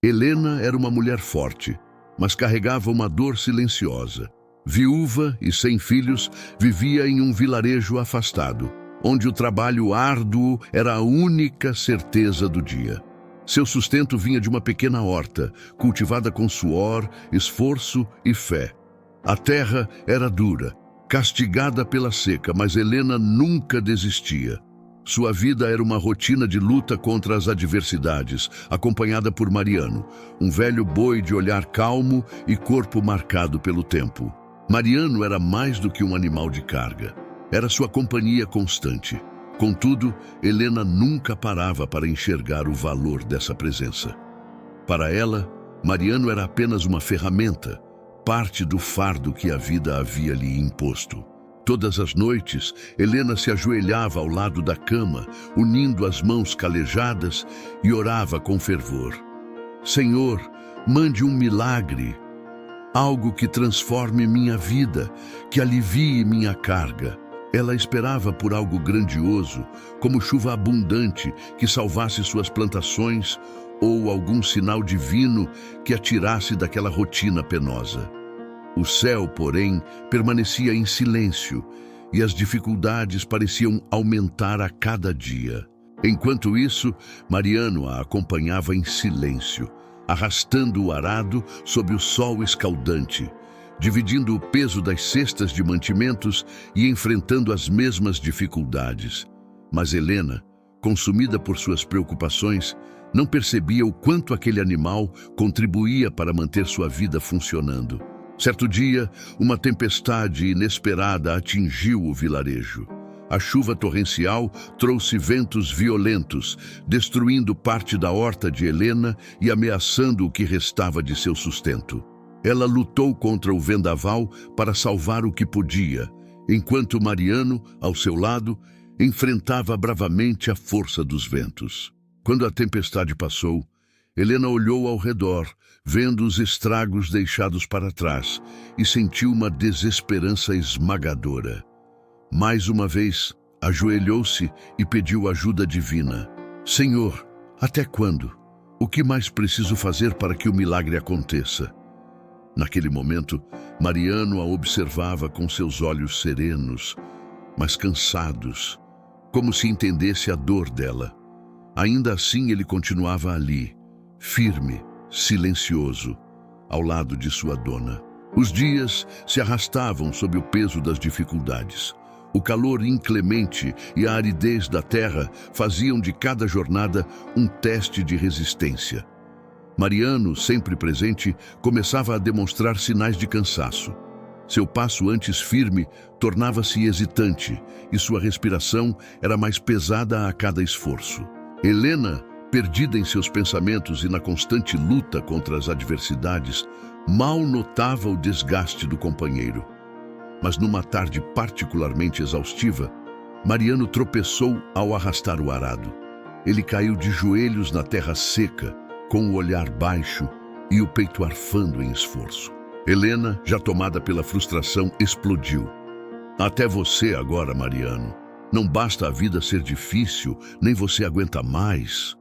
Helena era uma mulher forte, mas carregava uma dor silenciosa. Viúva e sem filhos, vivia em um vilarejo afastado, onde o trabalho árduo era a única certeza do dia. Seu sustento vinha de uma pequena horta, cultivada com suor, esforço e fé. A terra era dura, castigada pela seca, mas Helena nunca desistia. Sua vida era uma rotina de luta contra as adversidades, acompanhada por Mariano, um velho boi de olhar calmo e corpo marcado pelo tempo. Mariano era mais do que um animal de carga. Era sua companhia constante. Contudo, Helena nunca parava para enxergar o valor dessa presença. Para ela, Mariano era apenas uma ferramenta, parte do fardo que a vida havia lhe imposto. Todas as noites, Helena se ajoelhava ao lado da cama, unindo as mãos calejadas e orava com fervor. Senhor, mande um milagre, algo que transforme minha vida, que alivie minha carga. Ela esperava por algo grandioso, como chuva abundante que salvasse suas plantações ou algum sinal divino que a tirasse daquela rotina penosa. O céu, porém, permanecia em silêncio e as dificuldades pareciam aumentar a cada dia. Enquanto isso, Mariano a acompanhava em silêncio, arrastando o arado sob o sol escaldante, dividindo o peso das cestas de mantimentos e enfrentando as mesmas dificuldades. Mas Helena, consumida por suas preocupações, não percebia o quanto aquele animal contribuía para manter sua vida funcionando. Certo dia, uma tempestade inesperada atingiu o vilarejo. A chuva torrencial trouxe ventos violentos, destruindo parte da horta de Helena e ameaçando o que restava de seu sustento. Ela lutou contra o vendaval para salvar o que podia, enquanto Mariano, ao seu lado, enfrentava bravamente a força dos ventos. Quando a tempestade passou, Helena olhou ao redor, vendo os estragos deixados para trás, e sentiu uma desesperança esmagadora. Mais uma vez, ajoelhou-se e pediu ajuda divina. Senhor, até quando? O que mais preciso fazer para que o milagre aconteça? Naquele momento, Mariano a observava com seus olhos serenos, mas cansados, como se entendesse a dor dela. Ainda assim, ele continuava ali, firme, silencioso, ao lado de sua dona. Os dias se arrastavam sob o peso das dificuldades. O calor inclemente e a aridez da terra faziam de cada jornada um teste de resistência. Mariano, sempre presente, começava a demonstrar sinais de cansaço. Seu passo antes firme tornava-se hesitante e sua respiração era mais pesada a cada esforço. Helena, perdida em seus pensamentos e na constante luta contra as adversidades, mal notava o desgaste do companheiro. Mas numa tarde particularmente exaustiva, Mariano tropeçou ao arrastar o arado. Ele caiu de joelhos na terra seca, com o olhar baixo e o peito arfando em esforço. Helena, já tomada pela frustração, explodiu. Até você agora, Mariano. Não basta a vida ser difícil, nem você aguenta mais.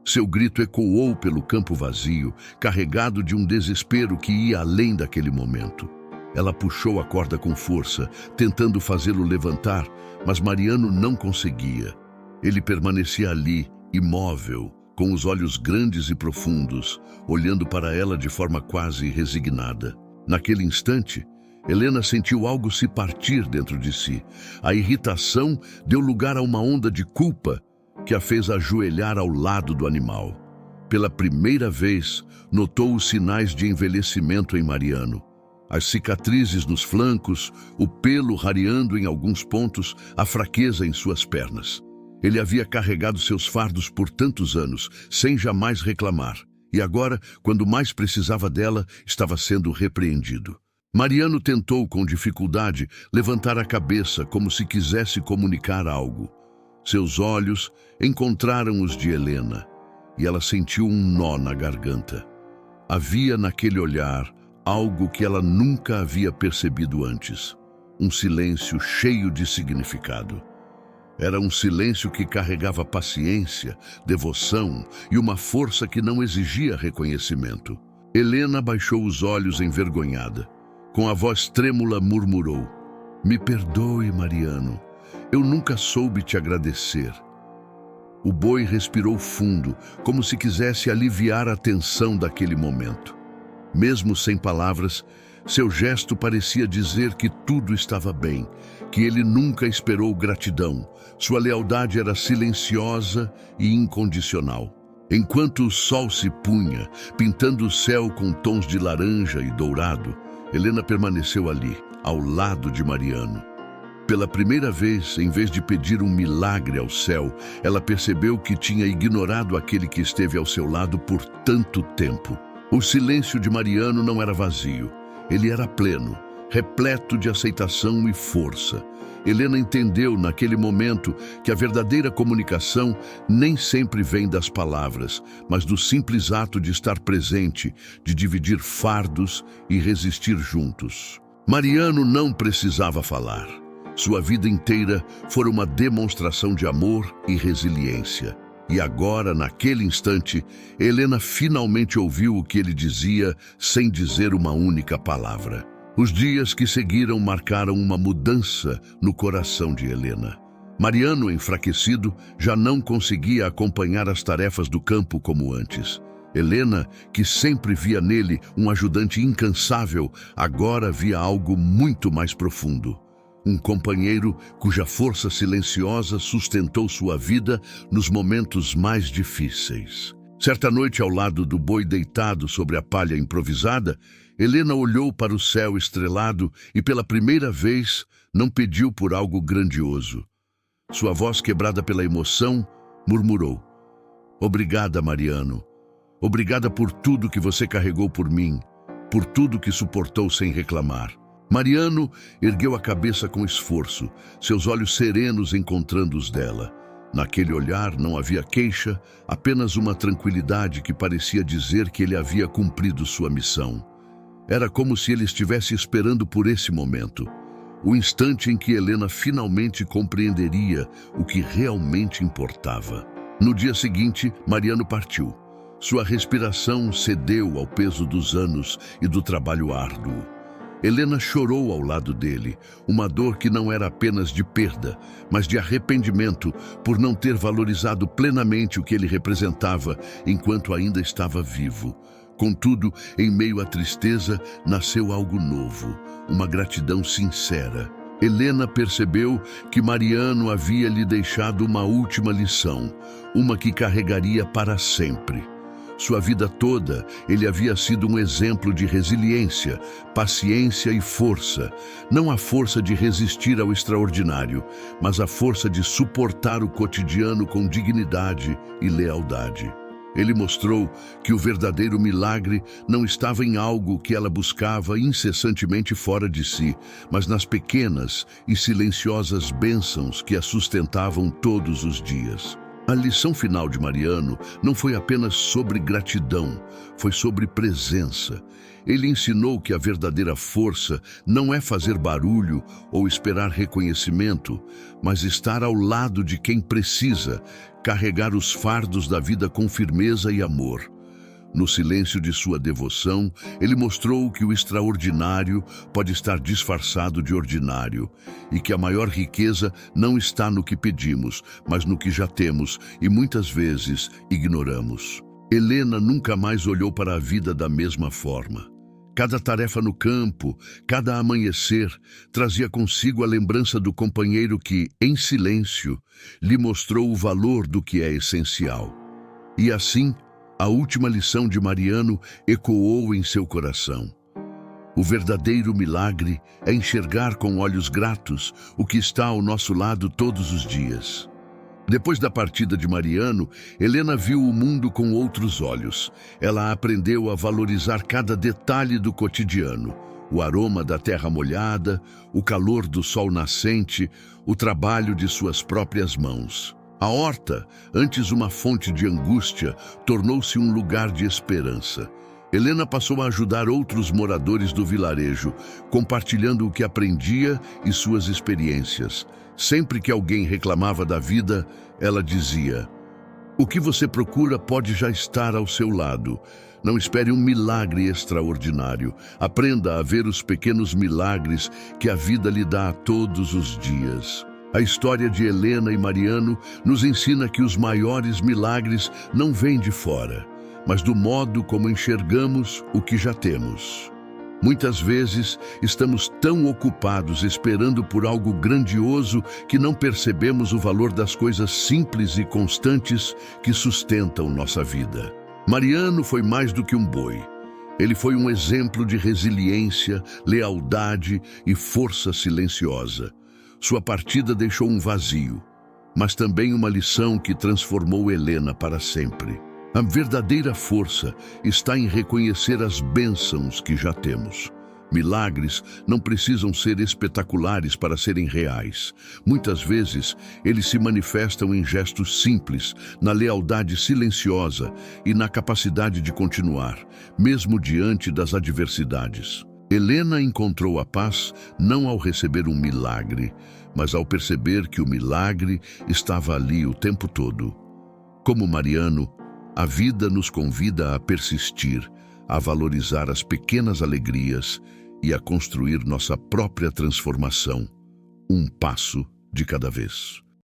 Seu grito ecoou pelo campo vazio, carregado de um desespero que ia além daquele momento. Ela puxou a corda com força, tentando fazê-lo levantar, mas Mariano não conseguia. Ele permanecia ali, imóvel, com os olhos grandes e profundos, olhando para ela de forma quase resignada. Naquele instante, Helena sentiu algo se partir dentro de si. A irritação deu lugar a uma onda de culpa que a fez ajoelhar ao lado do animal. Pela primeira vez, notou os sinais de envelhecimento em Mariano. As cicatrizes nos flancos, o pelo rareando em alguns pontos, a fraqueza em suas pernas. Ele havia carregado seus fardos por tantos anos, sem jamais reclamar. E agora, quando mais precisava dela, estava sendo repreendido. Mariano tentou, com dificuldade, levantar a cabeça como se quisesse comunicar algo. Seus olhos encontraram os de Helena, e ela sentiu um nó na garganta. Havia naquele olhar algo que ela nunca havia percebido antes, um silêncio cheio de significado. Era um silêncio que carregava paciência, devoção e uma força que não exigia reconhecimento. Helena baixou os olhos envergonhada. Com a voz trêmula murmurou: "Me perdoe, Mariano. Eu nunca soube te agradecer." O boi respirou fundo, como se quisesse aliviar a tensão daquele momento. Mesmo sem palavras, seu gesto parecia dizer que tudo estava bem, que ele nunca esperou gratidão. Sua lealdade era silenciosa e incondicional. Enquanto o sol se punha, pintando o céu com tons de laranja e dourado, Helena permaneceu ali, ao lado de Mariano. Pela primeira vez, em vez de pedir um milagre ao céu, ela percebeu que tinha ignorado aquele que esteve ao seu lado por tanto tempo. O silêncio de Mariano não era vazio. Ele era pleno, repleto de aceitação e força. Helena entendeu naquele momento que a verdadeira comunicação nem sempre vem das palavras, mas do simples ato de estar presente, de dividir fardos e resistir juntos. Mariano não precisava falar. Sua vida inteira fora uma demonstração de amor e resiliência. E agora, naquele instante, Helena finalmente ouviu o que ele dizia sem dizer uma única palavra. Os dias que seguiram marcaram uma mudança no coração de Helena. Mariano, enfraquecido, já não conseguia acompanhar as tarefas do campo como antes. Helena, que sempre via nele um ajudante incansável, agora via algo muito mais profundo. Um companheiro cuja força silenciosa sustentou sua vida nos momentos mais difíceis. Certa noite, ao lado do boi deitado sobre a palha improvisada, Helena olhou para o céu estrelado e, pela primeira vez, não pediu por algo grandioso. Sua voz, quebrada pela emoção, murmurou: "Obrigada, Mariano. Obrigada por tudo que você carregou por mim, por tudo que suportou sem reclamar." Mariano ergueu a cabeça com esforço, seus olhos serenos encontrando os dela. Naquele olhar não havia queixa, apenas uma tranquilidade que parecia dizer que ele havia cumprido sua missão. Era como se ele estivesse esperando por esse momento, o instante em que Helena finalmente compreenderia o que realmente importava. No dia seguinte, Mariano partiu. Sua respiração cedeu ao peso dos anos e do trabalho árduo. Helena chorou ao lado dele, uma dor que não era apenas de perda, mas de arrependimento por não ter valorizado plenamente o que ele representava enquanto ainda estava vivo. Contudo, em meio à tristeza, nasceu algo novo, uma gratidão sincera. Helena percebeu que Mariano havia lhe deixado uma última lição, uma que carregaria para sempre. Sua vida toda, ele havia sido um exemplo de resiliência, paciência e força. Não a força de resistir ao extraordinário, mas a força de suportar o cotidiano com dignidade e lealdade. Ele mostrou que o verdadeiro milagre não estava em algo que ela buscava incessantemente fora de si, mas nas pequenas e silenciosas bênçãos que a sustentavam todos os dias. A lição final de Mariano não foi apenas sobre gratidão, foi sobre presença. Ele ensinou que a verdadeira força não é fazer barulho ou esperar reconhecimento, mas estar ao lado de quem precisa, carregar os fardos da vida com firmeza e amor. No silêncio de sua devoção, ele mostrou que o extraordinário pode estar disfarçado de ordinário e que a maior riqueza não está no que pedimos, mas no que já temos e muitas vezes ignoramos. Helena nunca mais olhou para a vida da mesma forma. Cada tarefa no campo, cada amanhecer, trazia consigo a lembrança do companheiro que, em silêncio, lhe mostrou o valor do que é essencial. E assim, a última lição de Mariano ecoou em seu coração. O verdadeiro milagre é enxergar com olhos gratos o que está ao nosso lado todos os dias. Depois da partida de Mariano, Helena viu o mundo com outros olhos. Ela aprendeu a valorizar cada detalhe do cotidiano: o aroma da terra molhada, o calor do sol nascente, o trabalho de suas próprias mãos. A horta, antes uma fonte de angústia, tornou-se um lugar de esperança. Helena passou a ajudar outros moradores do vilarejo, compartilhando o que aprendia e suas experiências. Sempre que alguém reclamava da vida, ela dizia: "O que você procura pode já estar ao seu lado. Não espere um milagre extraordinário. Aprenda a ver os pequenos milagres que a vida lhe dá todos os dias." A história de Helena e Mariano nos ensina que os maiores milagres não vêm de fora, mas do modo como enxergamos o que já temos. Muitas vezes estamos tão ocupados esperando por algo grandioso que não percebemos o valor das coisas simples e constantes que sustentam nossa vida. Mariano foi mais do que um boi. Ele foi um exemplo de resiliência, lealdade e força silenciosa. Sua partida deixou um vazio, mas também uma lição que transformou Helena para sempre. A verdadeira força está em reconhecer as bênçãos que já temos. Milagres não precisam ser espetaculares para serem reais. Muitas vezes, eles se manifestam em gestos simples, na lealdade silenciosa e na capacidade de continuar, mesmo diante das adversidades. Helena encontrou a paz não ao receber um milagre, mas ao perceber que o milagre estava ali o tempo todo. Como Mariano, a vida nos convida a persistir, a valorizar as pequenas alegrias e a construir nossa própria transformação, um passo de cada vez.